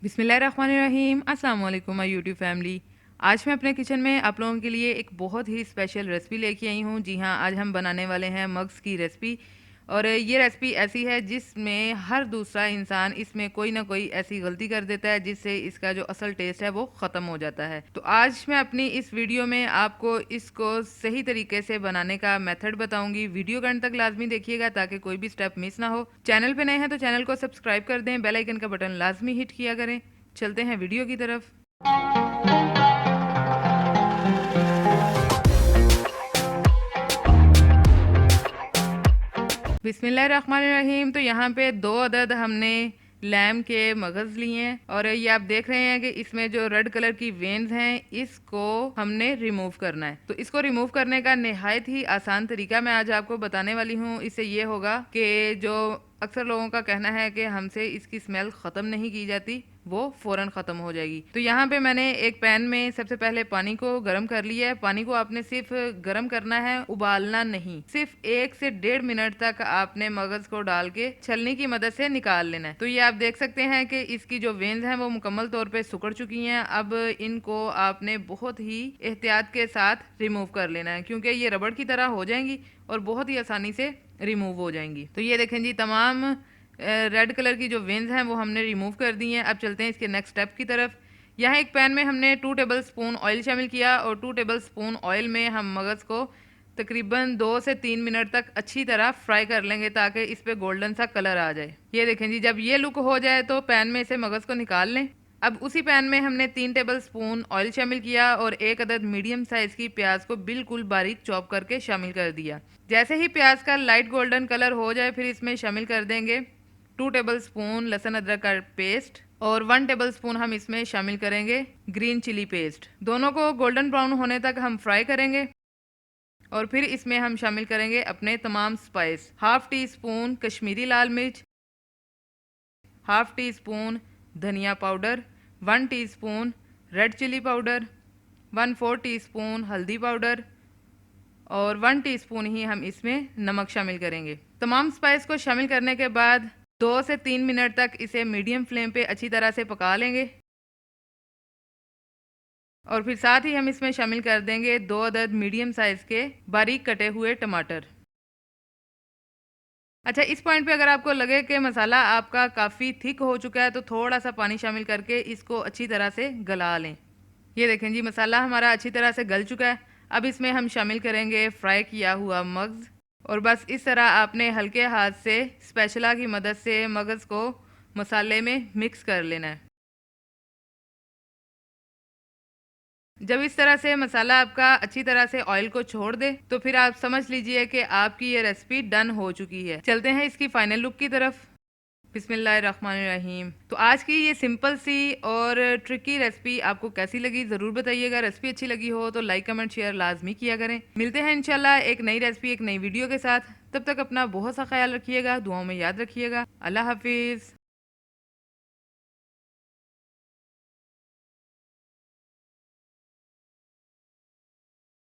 बिस्मिल्लाहिर्रहमानिर्रहीम। अस्सलाम वालेकुम माय यूट्यूब फैमिली। आज मैं अपने किचन में आप लोगों के लिए एक बहुत ही स्पेशल रेसिपी लेके आई हूँ। जी हाँ, आज हम बनाने वाले हैं मग्स की रेसिपी। और ये रेसिपी ऐसी है जिसमें हर दूसरा इंसान इसमें कोई ना कोई ऐसी गलती कर देता है जिससे इसका जो असल टेस्ट है वो ख़त्म हो जाता है। तो आज मैं अपनी इस वीडियो में आपको इसको सही तरीके से बनाने का मेथड बताऊंगी। वीडियो के अंत तक लाजमी देखिएगा ताकि कोई भी स्टेप मिस ना हो। चैनल पे नए हैं तो चैनल को सब्सक्राइब कर दें, बेल आइकन का बटन लाजमी हिट किया करें। चलते हैं वीडियो की तरफ। बिस्मिल्लाहिर्रहमानिर्रहीम। तो यहाँ पे 2 अदद हमने लैम के मगज़ लिए हैं और ये आप देख रहे हैं कि इसमें जो रेड कलर की वेन्स हैं इसको हमने रिमूव करना है। तो इसको रिमूव करने का निहायत ही आसान तरीका मैं आज आपको बताने वाली हूँ। इससे ये होगा कि जो अक्सर लोगों का कहना है कि हमसे इसकी स्मेल ख़त्म नहीं की जाती, वो फ़ौरन ख़त्म हो जाएगी। तो यहाँ पे मैंने एक पैन में सबसे पहले पानी को गर्म कर लिया है। पानी को आपने सिर्फ गर्म करना है, उबालना नहीं। सिर्फ 1 से 1.5 मिनट तक आपने मगज़ को डाल के छलनी की मदद से निकाल लेना है। तो ये आप देख सकते हैं कि इसकी जो वेन्स हैं वो मुकम्मल तौर पे सिकुड़ चुकी हैं। अब इनको आपने बहुत ही एहतियात के साथ रिमूव कर लेना है क्योंकि ये रबड़ की तरह हो जाएंगी और बहुत ही आसानी से रिमूव हो जाएंगी। तो ये देखें जी, तमाम रेड कलर की जो वेन्स हैं वो हमने रिमूव कर दी हैं। अब चलते हैं इसके नेक्स्ट स्टेप की तरफ। यहाँ एक पैन में हमने 2 टेबल स्पून ऑयल शामिल किया और 2 टेबल स्पून ऑयल में हम मगज़ को तकरीबन 2 से 3 मिनट तक अच्छी तरह फ्राई कर लेंगे ताकि इस पे गोल्डन सा कलर आ जाए। ये देखें जी, जब ये लुक हो जाए तो पैन में से मगज़ को निकाल लें। अब उसी पैन में हमने 3 टेबल स्पून ऑयल शामिल किया और एक अदद मीडियम साइज़ की प्याज को बिल्कुल बारीक चॉप करके शामिल कर दिया। जैसे ही प्याज का लाइट गोल्डन कलर हो जाए फिर इसमें शामिल कर देंगे 2 टेबल स्पून लहसुन अदरक का पेस्ट और 1 टेबल स्पून हम इसमें शामिल करेंगे ग्रीन चिली पेस्ट। दोनों को गोल्डन ब्राउन होने तक हम फ्राई करेंगे और फिर इसमें हम शामिल करेंगे अपने तमाम spice. Half teaspoon Kashmiri लाल मिर्च, हाफ टी स्पून धनिया powder, 1 teaspoon red chilli powder, 1/4 teaspoon हल्दी पाउडर और 1 टीस्पून ही हम इसमें नमक शामिल करेंगे। तमाम स्पाइस को शामिल करने के बाद 2 से 3 मिनट तक इसे मीडियम फ्लेम पे अच्छी तरह से पका लेंगे और फिर साथ ही हम इसमें शामिल कर देंगे 2 अदद मीडियम साइज़ के बारीक कटे हुए टमाटर। अच्छा, इस पॉइंट पे अगर आपको लगे कि मसाला आपका काफ़ी थिक हो चुका है तो थोड़ा सा पानी शामिल करके इसको अच्छी तरह से गला लें। ये देखें जी, मसाला हमारा अच्छी तरह से गल चुका है। अब इसमें हम शामिल करेंगे फ्राई किया हुआ मग्ज़ और बस इस तरह आपने हल्के हाथ से स्पैचुला की मदद से मगज़ को मसाले में मिक्स कर लेना है। जब इस तरह से मसाला आपका अच्छी तरह से ऑयल को छोड़ दे तो फिर आप समझ लीजिए कि आपकी ये रेसिपी डन हो चुकी है। चलते हैं इसकी फाइनल लुक की तरफ। बिस्मिल्लाहिर्रहमानिर्रहीम। तो आज की ये सिंपल सी और ट्रिकी रेसिपी आपको कैसी लगी ज़रूर बताइएगा। रेसिपी अच्छी लगी हो तो लाइक कमेंट शेयर लाजमी किया करें। मिलते हैं इंशाल्लाह एक नई रेसिपी एक नई वीडियो के साथ। तब तक अपना बहुत सा ख्याल रखिएगा, दुआओं में याद रखिएगा। अल्लाह हाफिज़।